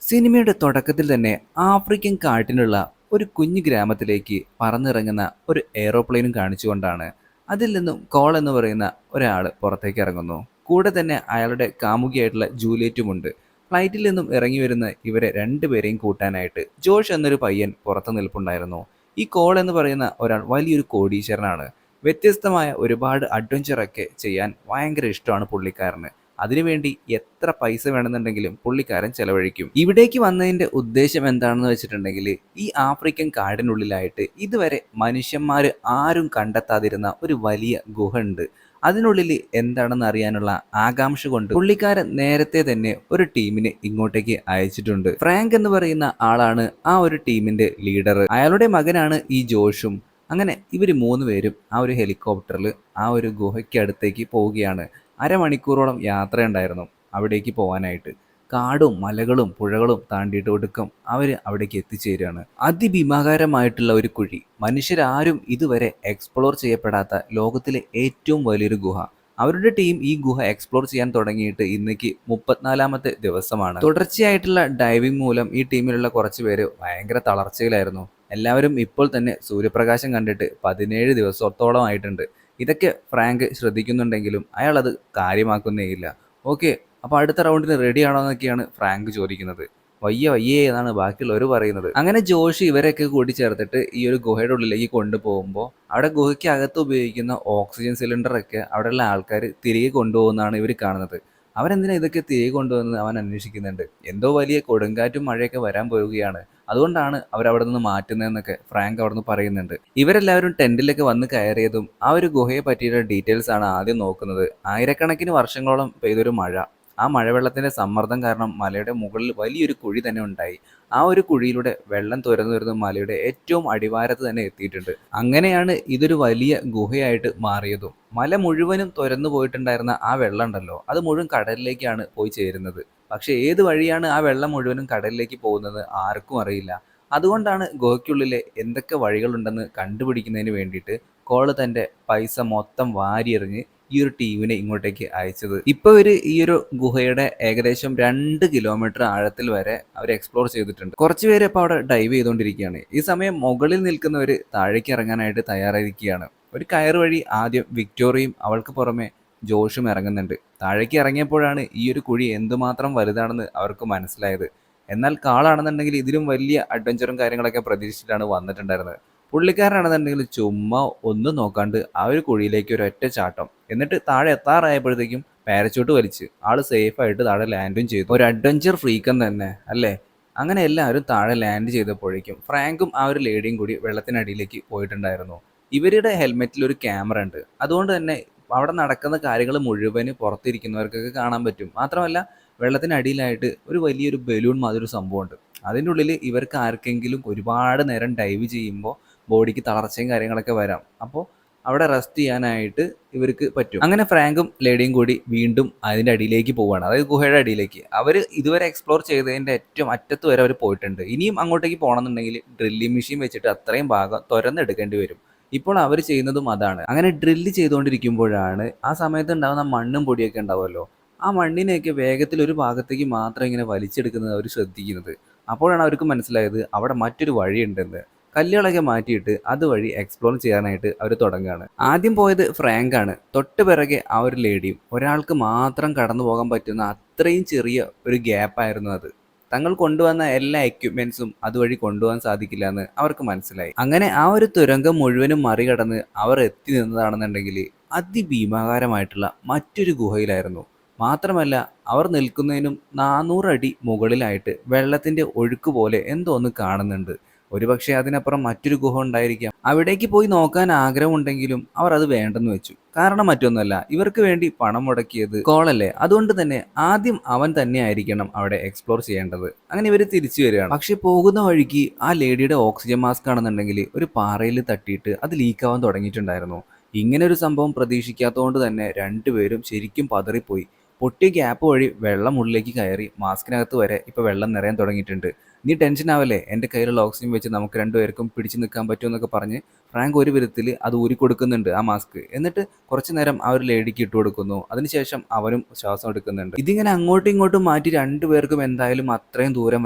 സിനിമയുടെ തുടക്കത്തിൽ തന്നെ ആഫ്രിക്കൻ കാട്ടിനുള്ള ഒരു കുഞ്ഞു ഗ്രാമത്തിലേക്ക് പറന്നിറങ്ങുന്ന ഒരു എയ്റോപ്ലെയിനും കാണിച്ചുകൊണ്ടാണ് അതിൽ നിന്നും കോൾ എന്ന് പറയുന്ന ഒരാൾ പുറത്തേക്ക് ഇറങ്ങുന്നു. കൂടെ തന്നെ അയാളുടെ കാമുകിയായിട്ടുള്ള ജൂലിയറ്റുമുണ്ട്. ഫ്ലൈറ്റിൽ നിന്നും ഇറങ്ങി വരുന്ന ഇവരെ രണ്ടുപേരെയും കൂട്ടാനായിട്ട് ജോഷ് എന്നൊരു പയ്യൻ പുറത്ത് നിൽപ്പുണ്ടായിരുന്നു. ഈ കോൾ എന്ന് പറയുന്ന ഒരാൾ വലിയൊരു കോടീശ്വരനാണ്. വ്യത്യസ്തമായ ഒരുപാട് അഡ്വഞ്ചറൊക്കെ ചെയ്യാൻ ഭയങ്കര ഇഷ്ടമാണ് പുള്ളിക്കാരന്. അതിനുവേണ്ടി എത്ര പൈസ വേണമെന്നുണ്ടെങ്കിലും പുള്ളിക്കാരൻ ചെലവഴിക്കും. ഇവിടേക്ക് വന്നതിന്റെ ഉദ്ദേശം എന്താണെന്ന് വെച്ചിട്ടുണ്ടെങ്കിൽ, ഈ ആഫ്രിക്കൻ കാടിനുള്ളിലായിട്ട് ഇതുവരെ മനുഷ്യന്മാർ ആരും കണ്ടെത്താതിരുന്ന ഒരു വലിയ ഗുഹ ഉണ്ട്. അതിനുള്ളിൽ എന്താണെന്ന് അറിയാനുള്ള ആകാംക്ഷ കൊണ്ട് പുള്ളിക്കാരൻ നേരത്തെ തന്നെ ഒരു ടീമിനെ ഇങ്ങോട്ടേക്ക് അയച്ചിട്ടുണ്ട്. ഫ്രാങ്ക് എന്ന് പറയുന്ന ആളാണ് ആ ഒരു ടീമിന്റെ ലീഡർ. അയാളുടെ മകനാണ് ഈ ജോഷും. അങ്ങനെ ഇവർ മൂന്ന് പേരും ആ ഒരു ഹെലികോപ്റ്ററിൽ ആ ഒരു ഗുഹയ്ക്ക് അടുത്തേക്ക് പോവുകയാണ്. അരമണിക്കൂറോളം യാത്രയുണ്ടായിരുന്നു അവിടേക്ക് പോകാനായിട്ട്. കാടും മലകളും പുഴകളും താണ്ടിയിട്ട് ഒടുക്കം അവർ അവിടേക്ക് എത്തിച്ചേരുകയാണ്. അതിഭീമാകാരമായിട്ടുള്ള ഒരു കുഴി, മനുഷ്യരാരും ഇതുവരെ എക്സ്പ്ലോർ ചെയ്യപ്പെടാത്ത ലോകത്തിലെ ഏറ്റവും വലിയൊരു ഗുഹ. അവരുടെ ടീം ഈ ഗുഹ എക്സ്പ്ലോർ ചെയ്യാൻ തുടങ്ങിയിട്ട് ഇന്നേക്ക് 34ാമത്തെ ദിവസമാണ്. തുടർച്ചയായിട്ടുള്ള ഡൈവിംഗ് മൂലം ഈ ടീമിലുള്ള കുറച്ച് പേര് ഭയങ്കര തളർച്ചയിലായിരുന്നു. എല്ലാവരും ഇപ്പോൾ തന്നെ സൂര്യപ്രകാശം കണ്ടിട്ട് 17 ദിവസത്തോളം ആയിട്ടുണ്ട്. ഇതൊക്കെ ഫ്രാങ്ക് ശ്രദ്ധിക്കുന്നുണ്ടെങ്കിലും അയാൾ അത് കാര്യമാക്കുന്നേയില്ല. ഓക്കെ, അപ്പോൾ അടുത്ത റൗണ്ടിന് റെഡി ആണോ എന്നൊക്കെയാണ് ഫ്രാങ്ക് ചോദിക്കുന്നത്. വയ്യ വയ്യേ എന്നാണ് ബാക്കിയുള്ളവർ പറയുന്നത്. അങ്ങനെ ജോഷി ഇവരൊക്കെ കൂടി ചേർത്തിട്ട് ഈ ഒരു ഗുഹയുടെ ഉള്ളിലേക്ക് കൊണ്ടുപോകുമ്പോൾ അവിടെ ഗുഹയ്ക്ക് അകത്ത് ഉപയോഗിക്കുന്ന ഓക്സിജൻ സിലിണ്ടറൊക്കെ അവിടെയുള്ള ആൾക്കാർ തിരികെ കൊണ്ടുപോകുന്നതാണ് ഇവർ കാണുന്നത്. അവരെന്തിനാ ഇതൊക്കെ തിരികെ കൊണ്ടുവന്ന് അവൻ അന്വേഷിക്കുന്നുണ്ട്. എന്തോ വലിയ കൊടുങ്കാറ്റും മഴയൊക്കെ വരാൻ പോവുകയാണ്, അതുകൊണ്ടാണ് അവരവിടെ നിന്ന് മാറ്റുന്നതെന്നൊക്കെ ഫ്രാങ്ക് അവിടെ നിന്ന് പറയുന്നുണ്ട്. ഇവരെല്ലാവരും ടെന്റിലൊക്കെ വന്ന് കയറിയതും ആ ഒരു ഗുഹയെ പറ്റിയുള്ള ഡീറ്റെയിൽസ് ആണ് ആദ്യം നോക്കുന്നത്. ആയിരക്കണക്കിന് വർഷങ്ങളോളം പെയ്തൊരു മഴ. ആ മഴവെള്ളത്തിന്റെ സമ്മർദ്ദം കാരണം മലയുടെ മുകളിൽ വലിയൊരു കുഴി തന്നെ ഉണ്ടായി. ആ ഒരു കുഴിയിലൂടെ വെള്ളം തുരന്നു വരുന്ന മലയുടെ ഏറ്റവും അടിവാരത്ത് തന്നെ എത്തിയിട്ടുണ്ട്. അങ്ങനെയാണ് ഇതൊരു വലിയ ഗുഹയായിട്ട് മാറിയതും. മല മുഴുവനും തുരന്നു പോയിട്ടുണ്ടായിരുന്ന ആ വെള്ളം ഉണ്ടല്ലോ, അത് മുഴുവൻ കടലിലേക്കാണ് പോയി ചേരുന്നത്. പക്ഷെ ഏത് വഴിയാണ് ആ വെള്ളം മുഴുവനും കടലിലേക്ക് പോകുന്നത് ആർക്കും അറിയില്ല. അതുകൊണ്ടാണ് ഗുഹയ്ക്കുള്ളിലെ എന്തൊക്കെ വഴികളുണ്ടെന്ന് കണ്ടുപിടിക്കുന്നതിന് വേണ്ടിയിട്ട് കോള് തൻ്റെ പൈസ മൊത്തം വാരിയെറിഞ്ഞ് ഈ ഒരു ടീമിനെ ഇങ്ങോട്ടേക്ക് അയച്ചത്. ഇപ്പോൾ ഈ ഒരു ഗുഹയുടെ ഏകദേശം 2 കിലോമീറ്റർ ആഴത്തിൽ വരെ അവർ എക്സ്പ്ലോർ ചെയ്തിട്ടുണ്ട്. കുറച്ച് പേര് ഇപ്പോൾ അവിടെ ഡൈവ് ചെയ്തുകൊണ്ടിരിക്കുകയാണ്. ഈ സമയം മുകളിൽ നിൽക്കുന്നവർ താഴേക്ക് ഇറങ്ങാനായിട്ട് തയ്യാറായിരിക്കുകയാണ്. ഒരു കയറ് വഴി ആദ്യം വിക്ടോറിയയും അവൾക്ക് പുറമെ ജോഷും ഇറങ്ങുന്നുണ്ട്. താഴേക്ക് ഇറങ്ങിയപ്പോഴാണ് ഈ ഒരു കുഴി എന്തുമാത്രം വലുതാണെന്ന് അവർക്ക് മനസ്സിലായത്. എന്നാൽ കാളാണെന്നുണ്ടെങ്കിൽ ഇതിലും വലിയ അഡ്വഞ്ചറും കാര്യങ്ങളൊക്കെ പ്രതീക്ഷിച്ചിട്ടാണ് വന്നിട്ടുണ്ടായിരുന്നത്. പുള്ളിക്കാരനാണെന്നുണ്ടെങ്കിൽ ചുമ്മാ ഒന്നും നോക്കാണ്ട് ആ ഒരു കുഴിയിലേക്ക് ഒരു ഒറ്റ ചാട്ടം. എന്നിട്ട് താഴെ എത്താറായപ്പോഴത്തേക്കും പാരച്യൂട്ട് വലിച്ച് ആള് സേഫായിട്ട് താഴെ ലാൻഡും ചെയ്തു. ഒരു അഡ്വഞ്ചർ ഫ്രീക്കൻ തന്നെ അല്ലേ. അങ്ങനെ എല്ലാവരും താഴെ ലാൻഡ് ചെയ്തപ്പോഴേക്കും ഫ്രാങ്കും ആ ഒരു ലേഡിയും കൂടി വെള്ളത്തിനടിയിലേക്ക് പോയിട്ടുണ്ടായിരുന്നു. ഇവരുടെ ഹെൽമെറ്റിൽ ഒരു ക്യാമറ ഉണ്ട്. അതുകൊണ്ട് തന്നെ അവിടെ നടക്കുന്ന കാര്യങ്ങൾ മുഴുവന് പുറത്തിരിക്കുന്നവർക്കൊക്കെ കാണാൻ പറ്റും. മാത്രമല്ല, വെള്ളത്തിനടിയിലായിട്ട് ഒരു വലിയൊരു ബലൂൺ മാതിരി ഒരു സംഭവമുണ്ട്. അതിൻ്റെ ഉള്ളിൽ ഇവർക്ക് ആർക്കെങ്കിലും ഒരുപാട് നേരം ഡൈവ് ചെയ്യുമ്പോൾ ബോഡിക്ക് തളർച്ചയും കാര്യങ്ങളൊക്കെ വരാം. അപ്പോൾ അവിടെ റെസ്റ്റ് ചെയ്യാനായിട്ട് ഇവർക്ക് പറ്റും. അങ്ങനെ ഫ്രാങ്കും ലേഡിയും കൂടി വീണ്ടും അതിൻ്റെ അടിയിലേക്ക് പോവുകയാണ്, അതായത് ഗുഹയുടെ അടിയിലേക്ക്. അവർ ഇതുവരെ എക്സ്പ്ലോർ ചെയ്തതിൻ്റെ ഏറ്റവും അറ്റത്ത് വരെ അവർ പോയിട്ടുണ്ട്. ഇനിയും അങ്ങോട്ടേക്ക് പോകണമെന്നുണ്ടെങ്കിൽ ഡ്രില്ലിംഗ് മെഷീൻ വെച്ചിട്ട് അത്രയും ഭാഗം തുരന്നെടുക്കേണ്ടി വരും. ഇപ്പോൾ അവർ ചെയ്യുന്നതും അതാണ്. അങ്ങനെ ഡ്രില്ല് ചെയ്തുകൊണ്ടിരിക്കുമ്പോഴാണ് ആ സമയത്ത് ഉണ്ടാകുന്ന മണ്ണും പൊടിയൊക്കെ ഉണ്ടാവുമല്ലോ, ആ മണ്ണിനെയൊക്കെ വേഗത്തിൽ ഒരു ഭാഗത്തേക്ക് മാത്രം ഇങ്ങനെ വലിച്ചെടുക്കുന്നത് അവർ ശ്രദ്ധിക്കുന്നത്. അപ്പോഴാണ് അവർക്ക് മനസ്സിലായത് അവിടെ മറ്റൊരു വഴിയുണ്ടെന്ന്. കല്ലുകളൊക്കെ മാറ്റിയിട്ട് അതുവഴി എക്സ്പ്ലോർ ചെയ്യാനായിട്ട് അവർ തുടങ്ങുകയാണ്. ആദ്യം പോയത് ഫ്രാങ്കാണ്. തൊട്ട് പിറകെ ആ ഒരു ലേഡിയും. ഒരാൾക്ക് മാത്രം കടന്നു പോകാൻ പറ്റുന്ന അത്രയും ചെറിയ ഒരു ഗ്യാപ്പായിരുന്നു അത്. തങ്ങൾ കൊണ്ടുവന്ന എല്ലാ എക്യുപ്മെന്റ്സും അതുവഴി കൊണ്ടുപോകാൻ സാധിക്കില്ല എന്ന് അവർക്ക് മനസ്സിലായി. അങ്ങനെ ആ ഒരു തുരങ്കം മുഴുവനും മറികടന്ന് അവർ എത്തി നിന്നതാണെന്നുണ്ടെങ്കിൽ അതിഭീമാകാരമായിട്ടുള്ള മറ്റൊരു ഗുഹയിലായിരുന്നു. മാത്രമല്ല, അവർ നിൽക്കുന്നതിനും 400 അടി മുകളിലായിട്ട് വെള്ളത്തിന്റെ ഒഴുക്ക് പോലെ എന്തോ ഒന്ന് കാണുന്നുണ്ട്. ഒരുപക്ഷെ അതിനപ്പുറം മറ്റൊരു ഗുഹ ഉണ്ടായിരിക്കാം. അവിടേക്ക് പോയി നോക്കാൻ ആഗ്രഹമുണ്ടെങ്കിലും അവർ അത് വേണ്ടെന്ന് വെച്ചു. കാരണം മറ്റൊന്നുമല്ല, ഇവർക്ക് വേണ്ടി പണം മുടക്കിയത് കോളല്ലേ. അതുകൊണ്ട് തന്നെ ആദ്യം അവൻ തന്നെ ആയിരിക്കണം അവിടെ എക്സ്പ്ലോർ ചെയ്യേണ്ടത്. അങ്ങനെ ഇവർ തിരിച്ചു വരികയാണ്. പക്ഷെ പോകുന്ന വഴിക്ക് ആ ലേഡിയുടെ ഓക്സിജൻ മാസ്ക് ആണെന്നുണ്ടെങ്കിൽ ഒരു പാറയിൽ തട്ടിയിട്ട് അത് ലീക്കാവാൻ തുടങ്ങിയിട്ടുണ്ടായിരുന്നു. ഇങ്ങനെ ഒരു സംഭവം പ്രതീക്ഷിക്കാത്തതുകൊണ്ട് തന്നെ രണ്ടുപേരും ശരിക്കും പതറിപ്പോയി. പൊട്ടിയ ഗ്യാപ്പ് വഴി വെള്ളം ഉള്ളിലേക്ക് കയറി മാസ്കിനകത്ത് വരെ ഇപ്പോൾ വെള്ളം നിറയാൻ തുടങ്ങിയിട്ടുണ്ട്. നീ ടെൻഷൻ ആവല്ലേ, എൻ്റെ കയ്യിലുള്ള ഓക്സിജൻ വെച്ച് നമുക്ക് രണ്ടുപേർക്കും പിടിച്ചു നിൽക്കാൻ പറ്റുമെന്നൊക്കെ പറഞ്ഞ് ഫ്രാങ്ക് ഒരു വിധത്തിൽ അത് ഊരിക്കൊടുക്കുന്നുണ്ട് ആ മാസ്ക്. എന്നിട്ട് കുറച്ചു നേരം ആ ഒരു ലേഡിക്ക് ഇട്ട് കൊടുക്കുന്നു. അതിനുശേഷം അവനും ശ്വാസം എടുക്കുന്നുണ്ട്. ഇതിങ്ങനെ അങ്ങോട്ടും ഇങ്ങോട്ടും മാറ്റി രണ്ടുപേർക്കും എന്തായാലും അത്രയും ദൂരം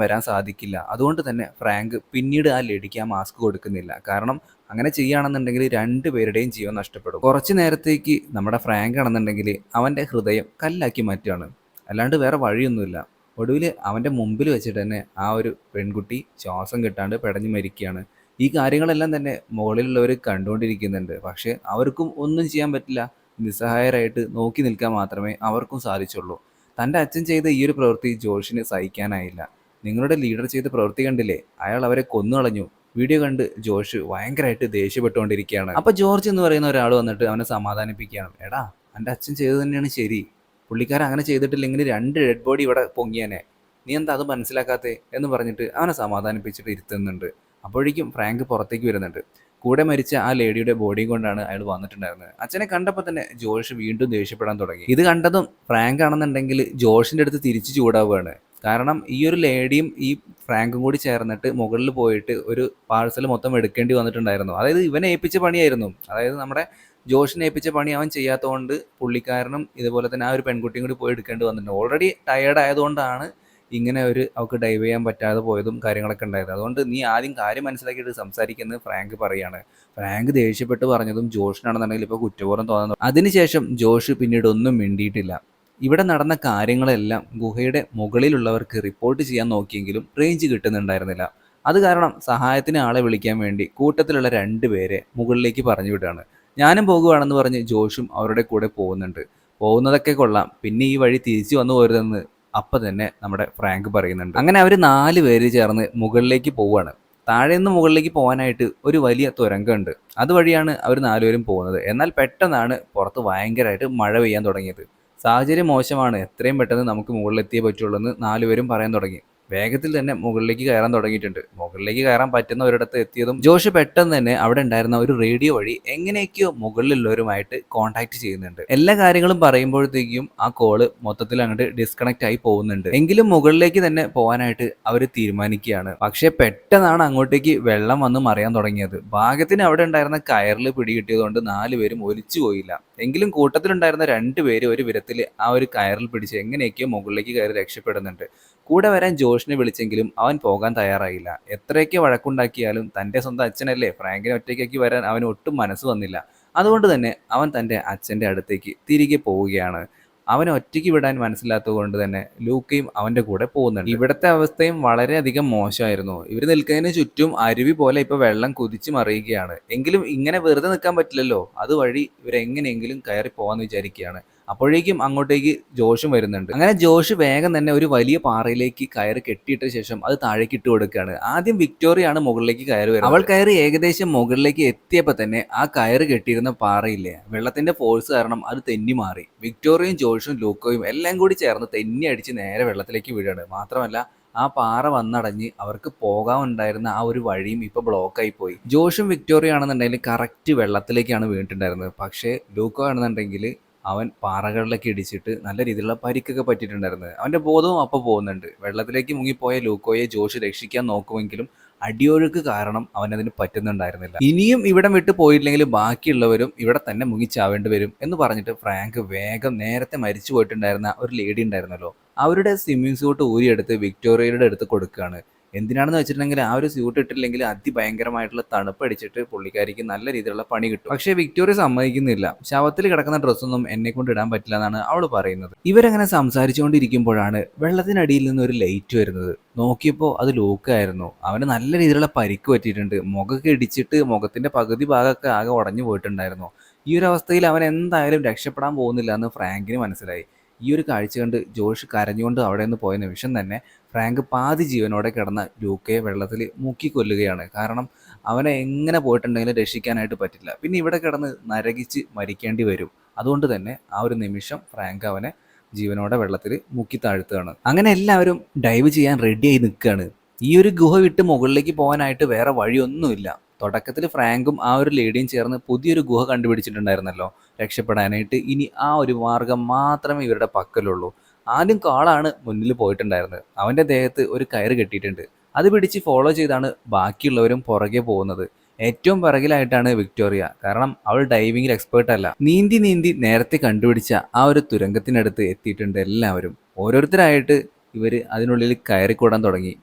വരാൻ സാധിക്കില്ല. അതുകൊണ്ട് തന്നെ ഫ്രാങ്ക് പിന്നീട് ആ ലേഡിക്ക് ആ മാസ്ക് കൊടുക്കുന്നില്ല. കാരണം അങ്ങനെ ചെയ്യുകയാണെന്നുണ്ടെങ്കിൽ രണ്ടുപേരുടെയും ജീവൻ നഷ്ടപ്പെടും. കുറച്ചു നേരത്തേക്ക് നമ്മുടെ ഫ്രാങ്ക് ആണെന്നുണ്ടെങ്കിൽ അവൻ്റെ ഹൃദയം കല്ലാക്കി മാറ്റുകയാണ്. അല്ലാണ്ട് വേറെ വഴിയൊന്നുമില്ല. ഒടുവിൽ അവൻ്റെ മുമ്പിൽ വെച്ചിട്ട് തന്നെ ആ ഒരു പെൺകുട്ടി ശ്വാസം കിട്ടാണ്ട് പിടഞ്ഞു മരിക്കുകയാണ്. ഈ കാര്യങ്ങളെല്ലാം തന്നെ മുകളിലുള്ളവർ കണ്ടുകൊണ്ടിരിക്കുന്നുണ്ട്. പക്ഷേ അവർക്കും ഒന്നും ചെയ്യാൻ പറ്റില്ല. നിസ്സഹായരായിട്ട് നോക്കി നിൽക്കാൻ മാത്രമേ അവർക്കും സാധിച്ചുള്ളൂ. തൻ്റെ അച്ഛൻ ചെയ്ത ഈ ഒരു പ്രവൃത്തി ജോഷിന് സഹിക്കാനായില്ല. നിങ്ങളുടെ ലീഡർ ചെയ്ത പ്രവൃത്തി കണ്ടില്ലേ, അയാൾ അവരെ കൊന്നുകളഞ്ഞു. വീഡിയോ കണ്ട് ജോഷ് ഭയങ്കരമായിട്ട് ദേഷ്യപ്പെട്ടുകൊണ്ടിരിക്കുകയാണ്. അപ്പോൾ ജോർജ് എന്ന് പറയുന്ന ഒരാൾ വന്നിട്ട് അവനെ സമാധാനിപ്പിക്കുകയാണ്. എടാ, എൻ്റെ അച്ഛൻ ചെയ്തത് തന്നെയാണ് ശരി. പുള്ളിക്കാരൻ അങ്ങനെ ചെയ്തിട്ടില്ലെങ്കിൽ 2 ഡെഡ് ബോഡി ഇവിടെ പൊങ്ങിയാനെ. നീ എന്താ അത് മനസ്സിലാക്കാത്തേ എന്ന് പറഞ്ഞിട്ട് അവനെ സമാധാനിപ്പിച്ചിട്ട് ഇരുത്തുന്നുണ്ട്. അപ്പോഴേക്കും ഫ്രാങ്ക് പുറത്തേക്ക് വരുന്നുണ്ട്. കൂടെ മരിച്ച ആ ലേഡിയുടെ ബോഡിയും കൊണ്ടാണ് അയാൾ വന്നിട്ടുണ്ടായിരുന്നത്. അച്ഛനെ കണ്ടപ്പോൾ തന്നെ ജോഷ് വീണ്ടും ദേഷ്യപ്പെടാൻ തുടങ്ങി. ഇത് കണ്ടതും ഫ്രാങ്ക് ആണെന്നുണ്ടെങ്കിൽ ജോഷിൻ്റെ അടുത്ത് തിരിച്ചു ചൂടാവുകയാണ്. കാരണം ഈ ഒരു ലേഡിയും ഈ ഫ്രാങ്കും കൂടി ചേർന്നിട്ട് മുകളിൽ പോയിട്ട് ഒരു പാഴ്സൽ മൊത്തം എടുക്കേണ്ടി വന്നിട്ടുണ്ടായിരുന്നു. അതായത് ഇവനെ ഏൽപ്പിച്ച പണിയായിരുന്നു. അതായത് നമ്മുടെ ജോഷിനെ ഏൽപ്പിച്ച പണി അവൻ ചെയ്യാത്തതുകൊണ്ട് പുള്ളിക്കാരനും ഇതുപോലെ തന്നെ ആ ഒരു പെൺകുട്ടിയും കൂടി പോയി എടുക്കേണ്ടി വന്നിട്ടുണ്ട്. ഓൾറെഡി ടയേർഡ് ആയതുകൊണ്ടാണ് ഇങ്ങനെ അവൾക്ക് ഡൈവ് ചെയ്യാൻ പറ്റാതെ പോയതും കാര്യങ്ങളൊക്കെ ഉണ്ടായത്. അതുകൊണ്ട് നീ ആദ്യം കാര്യം മനസ്സിലാക്കിയിട്ട് സംസാരിക്കുന്നത് ഫ്രാങ്ക് പറയാണ്. ഫ്രാങ്ക് ദേഷ്യപ്പെട്ട് പറഞ്ഞതും ജോഷിനാണെന്നുണ്ടെങ്കിൽ ഇപ്പോൾ കുറ്റബോധം തോന്നുന്നു. അതിനുശേഷം ജോഷ് പിന്നീട് ഒന്നും മിണ്ടിയിട്ടില്ല. ഇവിടെ നടന്ന കാര്യങ്ങളെല്ലാം ഗുഹയുടെ മുകളിലുള്ളവർക്ക് റിപ്പോർട്ട് ചെയ്യാൻ നോക്കിയെങ്കിലും റേഞ്ച് കിട്ടുന്നുണ്ടായിരുന്നില്ല. അത് കാരണം സഹായത്തിന് ആളെ വിളിക്കാൻ വേണ്ടി കൂട്ടത്തിലുള്ള 2 പേരെ മുകളിലേക്ക് പറഞ്ഞു വിടുകയാണ്. ഞാനും പോകുകയാണെന്ന് പറഞ്ഞ് ജോഷും അവരുടെ കൂടെ പോകുന്നുണ്ട്. പോകുന്നതൊക്കെ കൊള്ളാം, പിന്നെ ഈ വഴി തിരിച്ചു വന്നു പോരുതെന്ന് അപ്പം തന്നെ നമ്മുടെ ഫ്രാങ്ക് പറയുന്നുണ്ട്. അങ്ങനെ അവർ 4 പേര് ചേർന്ന് മുകളിലേക്ക് പോവുകയാണ്. താഴെ നിന്ന് മുകളിലേക്ക് പോകാനായിട്ട് ഒരു വലിയ തുരങ്കമുണ്ട്. അതുവഴിയാണ് അവർ 4 പേരും പോകുന്നത്. എന്നാൽ പെട്ടെന്നാണ് പുറത്ത് ഭയങ്കരമായിട്ട് മഴ പെയ്യാൻ തുടങ്ങിയത്. സാഹചര്യം മോശമാണ്, എത്രയും പെട്ടെന്ന് നമുക്ക് മുകളിലെത്തിയേ പറ്റുള്ളൂ എന്ന് 4 പേരും പറയാൻ തുടങ്ങി. വേഗത്തിൽ തന്നെ മുകളിലേക്ക് കയറാൻ തുടങ്ങിയിട്ടുണ്ട്. മുകളിലേക്ക് കയറാൻ പറ്റുന്ന ഒരിടത്ത് എത്തിയതും ജോഷ് പെട്ടെന്ന് തന്നെ അവിടെ ഉണ്ടായിരുന്ന ഒരു റേഡിയോ വഴി എങ്ങനെയൊക്കെയോ മുകളിലുള്ളവരുമായിട്ട് കോൺടാക്ട് ചെയ്യുന്നുണ്ട്. എല്ലാ കാര്യങ്ങളും പറയുമ്പോഴത്തേക്കും ആ കോള് മൊത്തത്തിൽ അങ്ങോട്ട് ഡിസ്കണക്ട് ആയി പോകുന്നുണ്ട്. എങ്കിലും മുകളിലേക്ക് തന്നെ പോകാനായിട്ട് അവർ തീരുമാനിക്കുകയാണ്. പക്ഷെ പെട്ടെന്നാണ് അങ്ങോട്ടേക്ക് വെള്ളം വന്ന് മറിയാൻ തുടങ്ങിയത്. ഭാഗ്യത്തിന് അവിടെ ഉണ്ടായിരുന്ന കയറിൽ പിടികിട്ടിയതുകൊണ്ട് 4 പേരും ഒലിച്ചു പോയില്ല. എങ്കിലും കൂട്ടത്തിലുണ്ടായിരുന്ന 2 പേര് ഒരു വിധത്തിൽ ആ ഒരു കയറിൽ പിടിച്ച് എങ്ങനെയൊക്കെയോ മുകളിലേക്ക് കയറി രക്ഷപ്പെടുന്നുണ്ട്. കൂടെ വരാൻ ജോഷിനെ വിളിച്ചെങ്കിലും അവൻ പോകാൻ തയ്യാറായില്ല. എത്രയൊക്കെ വഴക്കുണ്ടാക്കിയാലും തൻ്റെ സ്വന്തം അച്ഛനല്ലേ, ഫ്രാങ്കിനെ ഒറ്റയ്ക്കാക്കി വരാൻ അവന് ഒട്ടും മനസ്സ് വന്നില്ല. അതുകൊണ്ട് തന്നെ അവൻ തൻ്റെ അച്ഛൻ്റെ അടുത്തേക്ക് തിരികെ പോവുകയാണ്. അവനെ ഒറ്റയ്ക്ക് വിടാൻ മനസ്സിലാത്തത് കൊണ്ട് തന്നെ ലൂക്കയും അവൻ്റെ കൂടെ പോകുന്നുണ്ട്. ഇവിടുത്തെ അവസ്ഥയും വളരെയധികം മോശമായിരുന്നു. ഇവർ നിൽക്കുന്നതിന് ചുറ്റും അരുവി പോലെ ഇപ്പോൾ വെള്ളം കുതിച്ചു മറിയുകയാണ്. എങ്കിലും ഇങ്ങനെ വെറുതെ നിൽക്കാൻ പറ്റില്ലല്ലോ. അതുവഴി ഇവരെങ്ങനെയെങ്കിലും കയറി പോകാമെന്ന് വിചാരിക്കുകയാണ്. അപ്പോഴേക്കും അങ്ങോട്ടേക്ക് ജോഷും വരുന്നുണ്ട്. അങ്ങനെ ജോഷ് വേഗം തന്നെ ഒരു വലിയ പാറയിലേക്ക് കയറ് കെട്ടിയിട്ട ശേഷം അത് താഴേക്ക് ഇട്ട് കൊടുക്കുകയാണ്. ആദ്യം വിക്ടോറിയാണ് മുകളിലേക്ക് കയറി വരുന്നത്. അവൾ കയറി ഏകദേശം മുകളിലേക്ക് എത്തിയപ്പോൾ തന്നെ ആ കയറ് കെട്ടിയിരുന്ന പാറയില്ലേ, വെള്ളത്തിന്റെ ഫോഴ്സ് കാരണം അത് തെന്നി മാറി. വിക്ടോറിയയും ജോഷും ലൂക്കോയും എല്ലാം കൂടി ചേർന്ന് തെന്നി അടിച്ച് നേരെ വെള്ളത്തിലേക്ക് വീഴാണ്. മാത്രമല്ല ആ പാറ വന്നടഞ്ഞ് അവർക്ക് പോകാനുണ്ടായിരുന്ന ആ ഒരു വഴിയും ഇപ്പൊ ബ്ലോക്കായി പോയി. ജോഷും വിക്ടോറിയ ആണെന്നുണ്ടെങ്കിൽ കറക്റ്റ് വെള്ളത്തിലേക്കാണ് വീണിട്ടുണ്ടായിരുന്നത്. പക്ഷേ ലൂക്കോ ആണെന്നുണ്ടെങ്കിൽ അവൻ പാറകളിലൊക്കെ ഇടിച്ചിട്ട് നല്ല രീതിയിലുള്ള പരിക്കൊക്കെ പറ്റിയിട്ടുണ്ടായിരുന്നത്. അവൻ്റെ ബോധവും അപ്പോൾ പോകുന്നുണ്ട്. വെള്ളത്തിലേക്ക് മുങ്ങിപ്പോയ ലൂക്കോയെ ജോഷ് രക്ഷിക്കാൻ നോക്കുമെങ്കിലും അടിയൊഴുക്ക് കാരണം അവനതിന് പറ്റുന്നുണ്ടായിരുന്നില്ല. ഇനിയും ഇവിടം വിട്ട് പോയില്ലെങ്കിൽ ബാക്കിയുള്ളവരും ഇവിടെ തന്നെ മുങ്ങിച്ചാവേണ്ടി വരും എന്ന് പറഞ്ഞിട്ട് ഫ്രാങ്ക് വേഗം നേരത്തെ മരിച്ചു പോയിട്ടുണ്ടായിരുന്ന ഒരു ലേഡി ഉണ്ടായിരുന്നല്ലോ, അവരുടെ സ്വിമ്മിങ് സൂട്ട് ഊരിയെടുത്ത് വിക്ടോറിയയുടെ അടുത്ത് കൊടുക്കുകയാണ്. എന്തിനാണെന്ന് വെച്ചിട്ടുണ്ടെങ്കിൽ ആ ഒരു സ്യൂട്ട് ഇട്ടില്ലെങ്കിൽ അതിഭയങ്കരമായിട്ടുള്ള തണുപ്പടിച്ചിട്ട് പുള്ളിക്കാരിക്ക് നല്ല രീതിയിലുള്ള പണി കിട്ടും. പക്ഷേ വിക്ടോറിയ സമ്മതിക്കുന്നില്ല. ശവത്തിൽ കിടക്കുന്ന ഡ്രസ്സൊന്നും എന്നെ കൊണ്ട് ഇടാൻ പറ്റില്ല എന്നാണ് അവൾ പറയുന്നത്. ഇവരങ്ങനെ സംസാരിച്ചുകൊണ്ടിരിക്കുമ്പോഴാണ് വെള്ളത്തിനടിയിൽ നിന്ന് ഒരു ലൈറ്റ് വരുന്നത്. നോക്കിയപ്പോൾ അത് ലൂക്കായിരുന്നു. അവന് നല്ല രീതിയിലുള്ള പരിക്ക് പറ്റിയിട്ടുണ്ട്. മുഖമൊക്കെ ഇടിച്ചിട്ട് മുഖത്തിന്റെ പകുതി ഭാഗമൊക്കെ ആകെ ഉടഞ്ഞു പോയിട്ടുണ്ടായിരുന്നു. ഈ ഒരു അവസ്ഥയിൽ അവൻ എന്തായാലും രക്ഷപ്പെടാൻ പോകുന്നില്ല എന്ന് ഫ്രാങ്കിന് മനസ്സിലായി. ഈ ഒരു കാഴ്ച കണ്ട് ജോഷ് കരഞ്ഞുകൊണ്ട് അവിടെ നിന്ന് പോയ നിമിഷം തന്നെ ഫ്രാങ്ക് പാതി ജീവനോടെ കിടന്ന ലൂക്കയെ വെള്ളത്തിൽ മുക്കിക്കൊല്ലുകയാണ്. കാരണം അവനെ എങ്ങനെ പോയിട്ടുണ്ടെങ്കിലും രക്ഷിക്കാനായിട്ട് പറ്റില്ല. പിന്നെ ഇവിടെ കിടന്ന് നരകിച്ച് മരിക്കേണ്ടി വരും. അതുകൊണ്ട് തന്നെ ആ ഒരു നിമിഷം ഫ്രാങ്ക് അവനെ ജീവനോടെ വെള്ളത്തിൽ മുക്കി താഴ്ത്തുകയാണ്. അങ്ങനെ എല്ലാവരും ഡൈവ് ചെയ്യാൻ റെഡിയായി നിൽക്കുകയാണ്. ഈ ഒരു ഗുഹ വിട്ട് മുകളിലേക്ക് പോകാനായിട്ട് വേറെ വഴിയൊന്നുമില്ല. തുടക്കത്തിൽ ഫ്രാങ്കും ആ ഒരു ലേഡിയും ചേർന്ന് പുതിയൊരു ഗുഹ കണ്ടുപിടിച്ചിട്ടുണ്ടായിരുന്നല്ലോ രക്ഷപ്പെടാനായിട്ട്. ഇനി ആ ഒരു മാർഗം മാത്രമേ ഇവരുടെ പക്കലുള്ളൂ. ആദ്യം കാളാണ് മുന്നിൽ പോയിട്ടുണ്ടായിരുന്നത്. അവൻ്റെ ദേഹത്ത് ഒരു കയറ് കെട്ടിയിട്ടുണ്ട്. അത് പിടിച്ച് ഫോളോ ചെയ്താണ് ബാക്കിയുള്ളവരും പുറകെ പോകുന്നത്. ഏറ്റവും പിറകിലായിട്ടാണ് വിക്ടോറിയ. കാരണം അവൾ ഡൈവിങ്ങിൽ എക്സ്പേർട്ട് അല്ല. നീന്തി നീന്തി നേരത്തെ കണ്ടുപിടിച്ച ആ ഒരു തുരങ്കത്തിനടുത്ത് എത്തിയിട്ടുണ്ട് എല്ലാവരും. ഓരോരുത്തരായിട്ട് ഇവർ അതിനുള്ളിൽ കയറിക്കൂടാൻ തുടങ്ങി.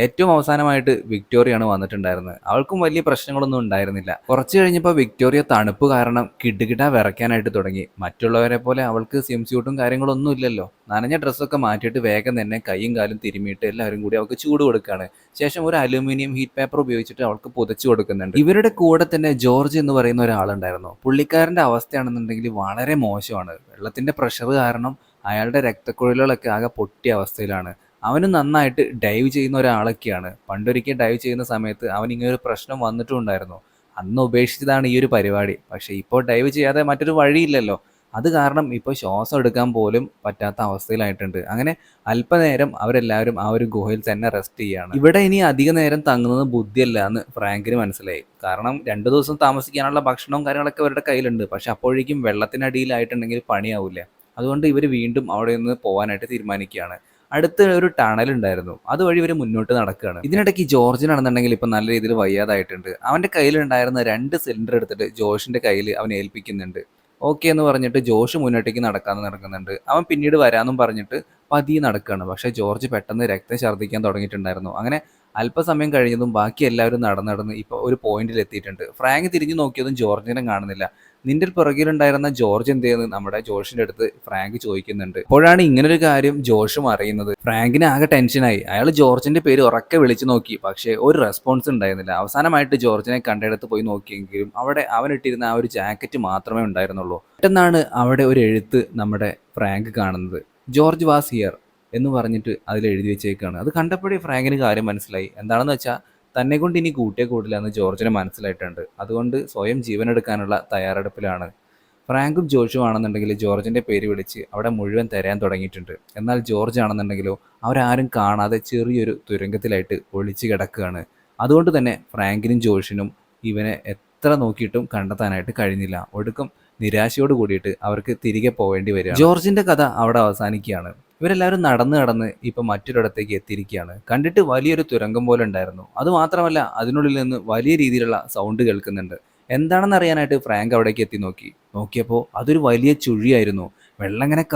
ഏറ്റവും അവസാനമായിട്ട് വിക്ടോറിയാണ് വന്നിട്ടുണ്ടായിരുന്നത്. അവൾക്കും വലിയ പ്രശ്നങ്ങളൊന്നും ഉണ്ടായിരുന്നില്ല. കുറച്ച് കഴിഞ്ഞപ്പോൾ വിക്ടോറിയ തണുപ്പ് കാരണം കിടുകിട വിറയ്ക്കാനായിട്ട് തുടങ്ങി. മറ്റുള്ളവരെ പോലെ അവൾക്ക് സ്വിം സ്യൂട്ടും കാര്യങ്ങളൊന്നും ഇല്ലല്ലോ. നനഞ്ഞ ഡ്രസ്സൊക്കെ മാറ്റിയിട്ട് വേഗം തന്നെ കൈയും കാലും തിരുമിയിട്ട് എല്ലാവരും കൂടി അവൾക്ക് ചൂട് കൊടുക്കുകയാണ്. ശേഷം ഒരു അലൂമിനിയം ഹീറ്റ് പേപ്പർ ഉപയോഗിച്ചിട്ട് അവൾക്ക് പുതച്ചു കൊടുക്കുന്നുണ്ട്. ഇവരുടെ കൂടെ തന്നെ ജോർജ് എന്ന് പറയുന്ന ഒരാളുണ്ടായിരുന്നു. പുള്ളിക്കാരൻ്റെ അവസ്ഥയാണെന്നുണ്ടെങ്കിൽ വളരെ മോശമാണ്. വെള്ളത്തിൻ്റെ പ്രഷർ കാരണം അയാളുടെ രക്തക്കുഴലുകളൊക്കെ ആകെ പൊട്ടിയ അവസ്ഥയിലാണ്. അവന് നന്നായിട്ട് ഡൈവ് ചെയ്യുന്ന ഒരാളൊക്കെയാണ്. പണ്ടൊരിക്കൽ ഡൈവ് ചെയ്യുന്ന സമയത്ത് അവൻ ഇങ്ങനെ ഒരു പ്രശ്നം വന്നിട്ടും ഉണ്ടായിരുന്നു. അന്ന് ഉപേക്ഷിച്ചതാണ് ഈ ഒരു പരിപാടി. പക്ഷേ ഇപ്പോൾ ഡൈവ് ചെയ്യാതെ മറ്റൊരു വഴിയില്ലല്ലോ. അത് കാരണം ഇപ്പോൾ ശ്വാസം എടുക്കാൻ പോലും പറ്റാത്ത അവസ്ഥയിലായിട്ടുണ്ട്. അങ്ങനെ അല്പനേരം അവരെല്ലാവരും ആ ഒരു ഗുഹയിൽ തന്നെ റെസ്റ്റ് ചെയ്യുകയാണ്. ഇവിടെ ഇനി അധിക നേരം തങ്ങുന്നത് ബുദ്ധിയല്ല എന്ന് ഫ്രാങ്കിന് മനസ്സിലായി. കാരണം 2 ദിവസം താമസിക്കാനുള്ള ഭക്ഷണവും കാര്യങ്ങളൊക്കെ അവരുടെ കയ്യിലുണ്ട്. പക്ഷെ അപ്പോഴേക്കും വെള്ളത്തിനടിയിലായിട്ടുണ്ടെങ്കിൽ പണിയാവില്ല. അതുകൊണ്ട് ഇവർ വീണ്ടും അവിടെ നിന്ന് പോകാനായിട്ട് തീരുമാനിക്കുകയാണ്. അടുത്ത് ഒരു ടണൽ ഉണ്ടായിരുന്നു. അതുവഴി ഇവർ മുന്നോട്ട് നടക്കുകയാണ്. ഇതിനിടയ്ക്ക് ജോർജിനാണെന്നുണ്ടെങ്കിൽ ഇപ്പം നല്ല രീതിയിൽ വയ്യാതായിട്ടുണ്ട്. അവൻ്റെ കയ്യിലുണ്ടായിരുന്ന 2 സിലിണ്ടർ എടുത്തിട്ട് ജോഷിൻ്റെ കയ്യിൽ അവൻ ഏൽപ്പിക്കുന്നുണ്ട്. ഓക്കെ എന്ന് പറഞ്ഞിട്ട് ജോഷ് മുന്നോട്ടേക്ക് നടക്കാമെന്ന് നടക്കുന്നുണ്ട്. അവൻ പിന്നീട് വരാമെന്നും പറഞ്ഞിട്ട് പതിയെ നടക്കുകയാണ്. പക്ഷേ ജോർജ് പെട്ടെന്ന് രക്തം ഛർദ്ദിക്കാൻ തുടങ്ങിയിട്ടുണ്ടായിരുന്നു. അങ്ങനെ അല്പസമയം കഴിഞ്ഞതും ബാക്കി എല്ലാവരും നടന്ന് ഇപ്പോൾ ഒരു പോയിന്റിൽ എത്തിയിട്ടുണ്ട്. ഫ്രാങ്ക് തിരിഞ്ഞു നോക്കിയതും ജോർജിനെ കാണുന്നില്ല. നിന്റെ പുറകിലുണ്ടായിരുന്ന ജോർജ് എന്ത് ചെയ്യുന്നത് നമ്മുടെ ജോഷിന്റെ അടുത്ത് ഫ്രാങ്ക് ചോദിക്കുന്നുണ്ട്. അപ്പോഴാണ് ഇങ്ങനൊരു കാര്യം ജോഷും അറിയുന്നത്. ഫ്രാങ്കിന് ആകെ ടെൻഷനായി. അയാൾ ജോർജിന്റെ പേര് ഉറക്കെ വിളിച്ചു നോക്കി. പക്ഷേ ഒരു റെസ്പോൺസ് ഉണ്ടായിരുന്നില്ല. അവസാനമായിട്ട് ജോർജിനെ കണ്ടെടുത്ത് പോയി നോക്കിയെങ്കിലും അവിടെ അവനിട്ടിരുന്ന ആ ഒരു ജാക്കറ്റ് മാത്രമേ ഉണ്ടായിരുന്നുള്ളൂ. പെട്ടെന്നാണ് അവിടെ ഒരു എഴുത്ത് നമ്മുടെ ഫ്രാങ്ക് കാണുന്നത്. ജോർജ് വാസ് ഹിയർ എന്ന് പറഞ്ഞിട്ട് അതിൽ എഴുതി വെച്ചേക്കാണ്. അത് കണ്ടപ്പോഴേ ഫ്രാങ്കിന് കാര്യം മനസ്സിലായി. എന്താണെന്ന് വെച്ചാൽ തന്നെ കൊണ്ട് ഇനി കൂട്ടിയേ കൂടില്ല എന്ന് ജോർജിന് മനസ്സിലായിട്ടുണ്ട്. അതുകൊണ്ട് സ്വയം ജീവനെടുക്കാനുള്ള തയ്യാറെടുപ്പിലാണ്. ഫ്രാങ്കും ജോഷും ആണെന്നുണ്ടെങ്കിൽ ജോർജിൻ്റെ പേര് വിളിച്ച് അവിടെ മുഴുവൻ തിരയാൻ തുടങ്ങിയിട്ടുണ്ട്. എന്നാൽ ജോർജ് ആണെന്നുണ്ടെങ്കിലോ അവരാരും കാണാതെ ചെറിയൊരു തുരങ്കത്തിലായിട്ട് ഒളിച്ചു കിടക്കുകയാണ്. അതുകൊണ്ട് തന്നെ ഫ്രാങ്കിനും ജോഷിനും ഇവനെ എത്ര നോക്കിയിട്ടും കണ്ടെത്താനായിട്ട് കഴിഞ്ഞില്ല. ഒടുക്കം നിരാശയോട് കൂടിയിട്ട് അവർക്ക് തിരികെ പോവേണ്ടി വരിക. ജോർജിൻ്റെ കഥ അവിടെ അവസാനിക്കുകയാണ്. ഇവരെല്ലാവരും നടന്ന് ഇപ്പം മറ്റൊരിടത്തേക്ക് എത്തിയിരിക്കുകയാണ്. കണ്ടിട്ട് വലിയൊരു തുരങ്കം പോലെ ഉണ്ടായിരുന്നു. അതുമാത്രമല്ല അതിനുള്ളിൽ നിന്ന് വലിയ രീതിയിലുള്ള സൗണ്ട് കേൾക്കുന്നുണ്ട്. എന്താണെന്ന് അറിയാനായിട്ട് ഫ്രാങ്ക് അവിടേക്ക് എത്തി നോക്കിയപ്പോൾ അതൊരു വലിയ ചുഴിയായിരുന്നു. വെള്ളം ഇങ്ങനെ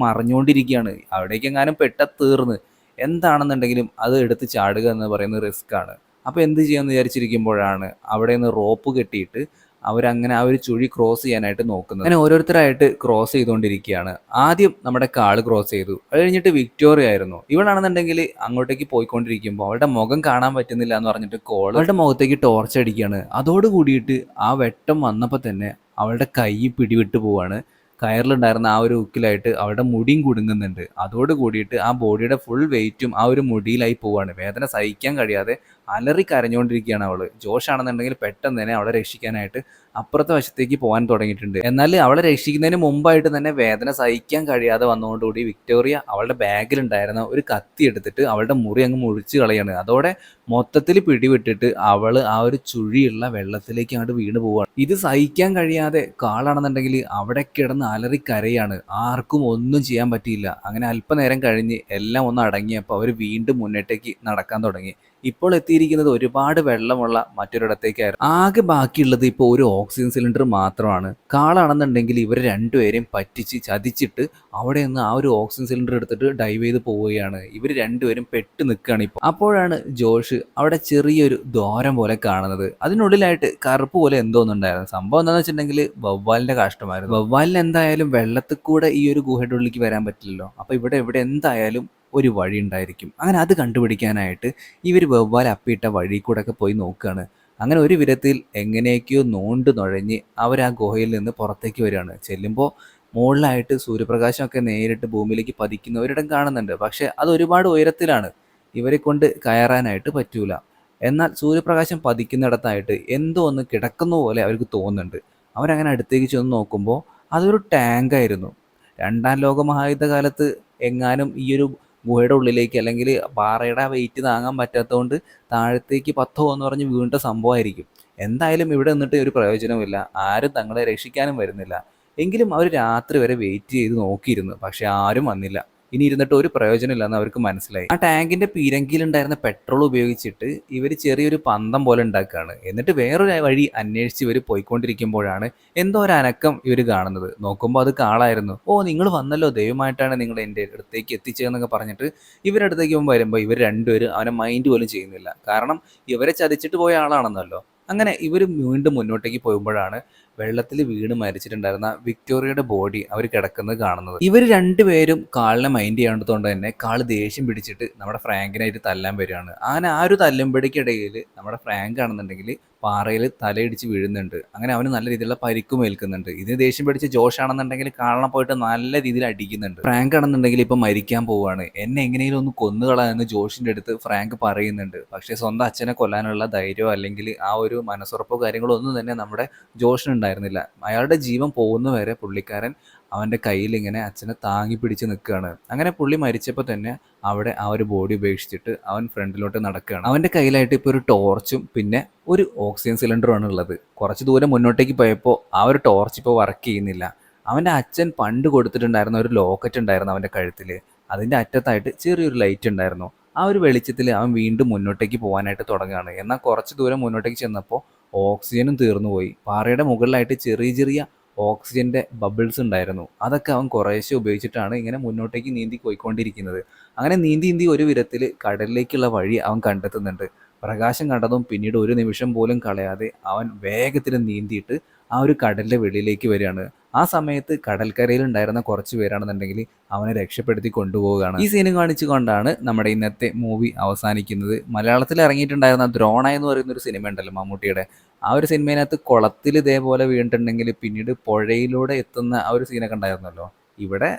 മറിഞ്ഞുകൊണ്ടിരിക്കുകയാണ്. അവിടേക്കെങ്ങാനും തീർന്ന് എന്താണെന്നുണ്ടെങ്കിലും അത് എടുത്ത് ചാടുക എന്ന് പറയുന്നത് റിസ്ക് ആണ്. അപ്പോൾ എന്ത് ചെയ്യാമെന്ന് വിചാരിച്ചിരിക്കുമ്പോഴാണ് അവിടെ നിന്ന് റോപ്പ് കെട്ടിയിട്ട് അവരങ്ങനെ ആ ഒരു ചുഴി ക്രോസ് ചെയ്യാനായിട്ട് നോക്കുന്നത്. അങ്ങനെ ഓരോരുത്തരായിട്ട് ക്രോസ് ചെയ്തുകൊണ്ടിരിക്കുകയാണ്. ആദ്യം നമ്മുടെ കാള് ക്രോസ് ചെയ്തു. അത് കഴിഞ്ഞിട്ട് വിക്ടോറിയ ആയിരുന്നു. ഇവളാണെന്നുണ്ടെങ്കിൽ അങ്ങോട്ടേക്ക് പോയിക്കൊണ്ടിരിക്കുമ്പോൾ അവളുടെ മുഖം കാണാൻ പറ്റുന്നില്ല എന്ന് പറഞ്ഞിട്ട് അവളുടെ മുഖത്തേക്ക് ടോർച്ച് അടിക്കുകയാണ്. അതോടുകൂടിയിട്ട് ആ വെട്ടം വന്നപ്പോൾ തന്നെ അവളുടെ കൈ പിടിവിട്ട് പോവാണ്. കയറിലുണ്ടായിരുന്ന ആ ഒരു ഹുക്കിലായിട്ട് അവളുടെ മുടിയും കുടുങ്ങുന്നുണ്ട്. അതോട് കൂടിയിട്ട് ആ ബോഡിയുടെ ഫുൾ വെയിറ്റും ആ ഒരു മുടിയിലായി പോവാണ്. വേദന സഹിക്കാൻ കഴിയാതെ അലറി കരഞ്ഞുകൊണ്ടിരിക്കുകയാണ് അവൾ. ജോഷ് ആണെന്നുണ്ടെങ്കിൽ പെട്ടെന്ന് തന്നെ അവളെ രക്ഷിക്കാനായിട്ട് അപ്പുറത്തെ വശത്തേക്ക് പോകാൻ തുടങ്ങിയിട്ടുണ്ട്. എന്നാൽ അവളെ രക്ഷിക്കുന്നതിന് മുമ്പായിട്ട് തന്നെ വേദന സഹിക്കാൻ കഴിയാതെ വന്നതുകൊണ്ടുകൂടി വിക്ടോറിയ അവളുടെ ബാഗിലുണ്ടായിരുന്ന ഒരു കത്തി എടുത്തിട്ട് അവളുടെ മുറി അങ്ങ് മുറിച്ച് കളയാണ്. അതോടെ മൊത്തത്തിൽ പിടിവിട്ടിട്ട് അവൾ ആ ഒരു ചുഴിയുള്ള വെള്ളത്തിലേക്ക് അങ്ങോട്ട് വീണ് പോവുകയാണ്. ഇത് സഹിക്കാൻ കഴിയാതെ കാളാണെന്നുണ്ടെങ്കിൽ അവിടെ കിടന്ന് അലറി കരയാണ്. ആർക്കും ഒന്നും ചെയ്യാൻ പറ്റിയില്ല. അങ്ങനെ അല്പനേരം കഴിഞ്ഞ് എല്ലാം ഒന്ന് അടങ്ങിയപ്പോൾ അവർ വീണ്ടും മുന്നോട്ടേക്ക് നടക്കാൻ തുടങ്ങി. ഇപ്പോൾ എത്തിയിരിക്കുന്നത് ഒരുപാട് വെള്ളമുള്ള മറ്റൊരിടത്തേക്കായിരുന്നു. ആകെ ബാക്കിയുള്ളത് ഇപ്പോൾ ഒരു ഓക്സിജൻ സിലിണ്ടർ മാത്രമാണ്. കാളാണെന്നുണ്ടെങ്കിൽ ഇവർ രണ്ടുപേരെയും പറ്റിച്ച് ചതിച്ചിട്ട് അവിടെ നിന്ന് ആ ഒരു ഓക്സിജൻ സിലിണ്ടർ എടുത്തിട്ട് ഡൈവ് ചെയ്ത് പോവുകയാണ്. ഇവർ രണ്ടുപേരും പെട്ട് നിൽക്കുകയാണ് ഇപ്പോൾ. അപ്പോഴാണ് ജോഷ് അവിടെ ചെറിയൊരു ദ്വാരം പോലെ കാണുന്നത്. അതിനുള്ളിലായിട്ട് കറുപ്പ് പോലെ എന്തോന്നുണ്ടായിരുന്നു. സംഭവം എന്താണെന്ന് വെച്ചിട്ടുണ്ടെങ്കിൽ വവ്വാലിൻ്റെ കാഷ്ടമായിരുന്നു. വവ്വാലിന് എന്തായാലും വെള്ളത്തിൽ കൂടെ ഈ ഒരു ഗുഹയുടെ ഉള്ളിലേക്ക് വരാൻ പറ്റില്ലല്ലോ. അപ്പോൾ ഇവിടെ എന്തായാലും ഒരു വഴി ഉണ്ടായിരിക്കും. അങ്ങനെ അത് കണ്ടുപിടിക്കാനായിട്ട് ഇവർ വവ്വാൽ അപ്പിയിട്ട വഴി കൂടെ ഒക്കെ പോയി നോക്കുകയാണ്. അങ്ങനെ ഒരു വിധത്തിൽ എങ്ങനെയൊക്കെയോ നുഴഞ്ഞ് അവർ ആ ഗുഹയിൽ നിന്ന് പുറത്തേക്ക് വരികയാണ്. ചെല്ലുമ്പോൾ മുകളിലായിട്ട് സൂര്യപ്രകാശമൊക്കെ നേരിട്ട് ഭൂമിയിലേക്ക് പതിക്കുന്ന ഒരിടം കാണുന്നുണ്ട്. പക്ഷേ അത് ഒരുപാട് ഉയരത്തിലാണ്. ഇവരെ കൊണ്ട് കയറാനായിട്ട് പറ്റൂല. എന്നാൽ സൂര്യപ്രകാശം പതിക്കുന്നിടത്തായിട്ട് എന്തോ ഒന്ന് കിടക്കുന്ന പോലെ അവർക്ക് തോന്നുന്നുണ്ട്. അവരങ്ങനെ അടുത്തേക്ക് ചെന്ന് നോക്കുമ്പോൾ അതൊരു ടാങ്കായിരുന്നു. 2ാം ലോക മഹായുദ്ധ കാലത്ത് എങ്ങാനും ഈ ഒരു ഗുഹയുടെ ഉള്ളിലേക്ക് അല്ലെങ്കിൽ പാറയുടെ വെയിറ്റ് താങ്ങാൻ പറ്റാത്തതുകൊണ്ട് താഴത്തേക്ക് 10 എന്ന് പറഞ്ഞ് വീണ്ട സംഭവമായിരിക്കും. എന്തായാലും ഇവിടെ നിന്നിട്ട് ഒരു പ്രയോജനവുമില്ല, ആരും തങ്ങളെ രക്ഷിക്കാനും വരുന്നില്ല. എങ്കിലും അവർ രാത്രി വരെ വെയിറ്റ് ചെയ്ത് നോക്കിയിരുന്നു. പക്ഷെ ആരും വന്നില്ല. ഇനി ഇരുന്നിട്ട് ഒരു പ്രയോജനമില്ലെന്ന് അവർക്ക് മനസ്സിലായി. ആ ടാങ്കിന്റെ പീരങ്കിയിലുണ്ടായിരുന്ന പെട്രോൾ ഉപയോഗിച്ചിട്ട് ഇവർ ചെറിയൊരു പന്തം പോലെ ഉണ്ടാക്കുകയാണ്. എന്നിട്ട് വേറൊരു വഴി അന്വേഷിച്ച് ഇവർ പോയിക്കൊണ്ടിരിക്കുമ്പോഴാണ് എന്തോ ഒരു അനക്കം ഇവർ കാണുന്നത്. നോക്കുമ്പോൾ അത് കാളായിരുന്നു. "ഓ, നിങ്ങൾ വന്നല്ലോ, ദൈവമായിട്ടാണ് നിങ്ങൾ എൻ്റെ അടുത്തേക്ക് എത്തിച്ചതെന്നൊക്കെ പറഞ്ഞിട്ട് ഇവരുടെ അടുത്തേക്ക് വരുമ്പോൾ ഇവർ രണ്ടുപേരും അവനെ മൈൻഡ് പോലും ചെയ്യുന്നില്ല. കാരണം ഇവരെ ചതിച്ചിട്ട് പോയ ആളാണെന്നല്ലോ. അങ്ങനെ ഇവർ വീണ്ടും മുന്നോട്ടേക്ക് പോകുമ്പോഴാണ് വെള്ളത്തിൽ വീണ് മരിച്ചിട്ടുണ്ടായിരുന്ന വിക്ടോറിയയുടെ ബോഡി അവർ കിടക്കുന്നത് കാണുന്നത്. ഇവർ രണ്ടുപേരും കാളിനെ മൈൻഡ് ചെയ്യാത്തതുകൊണ്ട് തന്നെ കാള് ദേഷ്യം പിടിച്ചിട്ട് നമ്മുടെ ഫ്രാങ്കിനായിട്ട് തല്ലാൻ വരികയാണ്. അങ്ങനെ ആ ഒരു തല്ലുമ്പടിക്കിടയിൽ നമ്മുടെ ഫ്രാങ്ക് ആണെന്നുണ്ടെങ്കിൽ പാറയിൽ തലയിടിച്ച് വീഴുന്നുണ്ട്. അങ്ങനെ അവന് നല്ല രീതിയിലുള്ള പരിക്കും ഏൽക്കുന്നുണ്ട്. ഇതിന് ദേഷ്യം പിടിച്ച് ജോഷ് ആണെന്നുണ്ടെങ്കിൽ കാളിനെ പോയിട്ട് നല്ല രീതിയിൽ അടിക്കുന്നുണ്ട്. ഫ്രാങ്ക് ആണെന്നുണ്ടെങ്കിൽ ഇപ്പം മരിക്കാൻ പോവുകയാണ്. എന്നെ എങ്ങനെയും ഒന്ന് കൊന്നുകളാന്ന് ജോഷിന്റെ അടുത്ത് ഫ്രാങ്ക് പറയുന്നുണ്ട്. പക്ഷേ സ്വന്തം അച്ഛനെ കൊല്ലാനുള്ള ധൈര്യമോ അല്ലെങ്കിൽ ആ ഒരു മനസ്സുറപ്പോ കാര്യങ്ങളോ ഒന്നും തന്നെ നമ്മുടെ ജോഷിനുണ്ടായിരുന്നില്ല. അയാളുടെ ജീവൻ പോകുന്നവരെ പുള്ളിക്കാരൻ അവൻ്റെ കയ്യിൽ ഇങ്ങനെ അച്ഛനെ താങ്ങി പിടിച്ച് നിൽക്കുകയാണ്. അങ്ങനെ പുള്ളി മരിച്ചപ്പോൾ തന്നെ അവിടെ ആ ഒരു ബോഡി ഉപേക്ഷിച്ചിട്ട് അവൻ ഫ്രണ്ടിലോട്ട് നടക്കുകയാണ്. അവൻ്റെ കയ്യിലായിട്ട് ഇപ്പോൾ ഒരു ടോർച്ചും പിന്നെ ഒരു ഓക്സിജൻ സിലിണ്ടറുമാണ് ഉള്ളത്. കുറച്ച് ദൂരം മുന്നോട്ടേക്ക് പോയപ്പോൾ ആ ഒരു ടോർച്ച് ഇപ്പോൾ വർക്ക് ചെയ്യുന്നില്ല. അവൻ്റെ അച്ഛൻ പണ്ട് കൊടുത്തിട്ടുണ്ടായിരുന്ന ഒരു ലോക്കറ്റ് ഉണ്ടായിരുന്നു അവൻ്റെ കഴുത്തിൽ. അതിൻ്റെ അറ്റത്തായിട്ട് ചെറിയൊരു ലൈറ്റ് ഉണ്ടായിരുന്നു. ആ ഒരു വെളിച്ചത്തിൽ അവൻ വീണ്ടും മുന്നോട്ടേക്ക് പോകാനായിട്ട് തുടങ്ങുകയാണ്. എന്നാൽ കുറച്ച് ദൂരം മുന്നോട്ടേക്ക് ചെന്നപ്പോൾ ഓക്സിജനും തീർന്നു പോയി. പാറയുടെ മുകളിലായിട്ട് ചെറിയ ചെറിയ ഓക്സിജൻ്റെ ബബിൾസ് ഉണ്ടായിരുന്നു. അതൊക്കെ അവൻ കുറേശ്ശെ ഉപയോഗിച്ചിട്ടാണ് ഇങ്ങനെ മുന്നോട്ടേക്ക് നീന്തി പോയിക്കൊണ്ടിരിക്കുന്നത്. അങ്ങനെ നീന്തി നീന്തി ഒരു വിധത്തിൽ കടലിലേക്കുള്ള വഴി അവൻ കണ്ടെത്തുന്നുണ്ട്. പ്രകാശം കണ്ടതും പിന്നീട് ഒരു നിമിഷം പോലും കളയാതെ അവൻ വേഗത്തിൽ നീന്തിയിട്ട് ആ ഒരു കടലിൻ്റെ വെളിയിലേക്ക് വരികയാണ്. ആ സമയത്ത് കടൽക്കരയിൽ ഉണ്ടായിരുന്ന കുറച്ച് പേരാണെന്നുണ്ടെങ്കിൽ അവനെ രക്ഷപ്പെടുത്തി കൊണ്ടുപോവുകയാണ്. ഈ സീനും കാണിച്ചുകൊണ്ടാണ് നമ്മുടെ ഇന്നത്തെ മൂവി അവസാനിക്കുന്നത്. മലയാളത്തിൽ ഇറങ്ങിയിട്ടുണ്ടായിരുന്ന ദ്രോണ എന്ന് പറയുന്ന ഒരു സിനിമ ഉണ്ടല്ലോ മമ്മൂട്ടിയുടെ, ആ ഒരു സിനിമയിനകത്ത് കുളത്തിൽ ഇതേപോലെ വീണിട്ടുണ്ടെങ്കിൽ പിന്നീട് പുഴയിലൂടെ എത്തുന്ന ആ ഒരു സീനൊക്കെ ഉണ്ടായിരുന്നല്ലോ. ഇവിടെ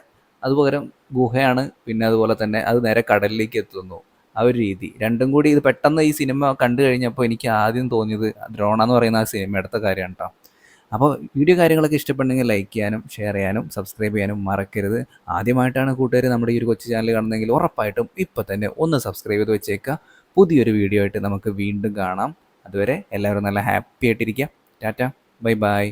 അത് പകരം ഗുഹയാണ്, പിന്നെ അതുപോലെ തന്നെ അത് നേരെ കടലിലേക്ക് എത്തുന്നു. ആ ഒരു രീതി രണ്ടും കൂടി ഇത് പെട്ടെന്ന് ഈ സിനിമ കണ്ടു കഴിഞ്ഞപ്പോൾ എനിക്ക് ആദ്യം തോന്നിയത് ദ്രോണ എന്ന് പറയുന്ന ആ സിനിമ എടുത്ത കാര്യമാണ് കേട്ടോ. അപ്പോൾ വീഡിയോ കാര്യങ്ങളൊക്കെ ഇഷ്ടപ്പെട്ടെങ്കിൽ ലൈക്ക് ചെയ്യാനും ഷെയർ ചെയ്യാനും സബ്സ്ക്രൈബ് ചെയ്യാനും മറക്കരുത്. ആദ്യമായിട്ടാണ് കൂട്ടുകാർ നമ്മുടെ ഈ ഒരു കൊച്ചു ചാനൽ കാണുന്നതെങ്കിൽ ഉറപ്പായിട്ടും ഇപ്പോൾ തന്നെ ഒന്ന് സബ്സ്ക്രൈബ് ചെയ്ത് വെച്ചേക്കുക. പുതിയൊരു വീഡിയോ ആയിട്ട് നമുക്ക് വീണ്ടും കാണാം. അതുവരെ എല്ലാവരും നല്ല ഹാപ്പി ആയിട്ടിരിക്കുക. Tata, bye bye.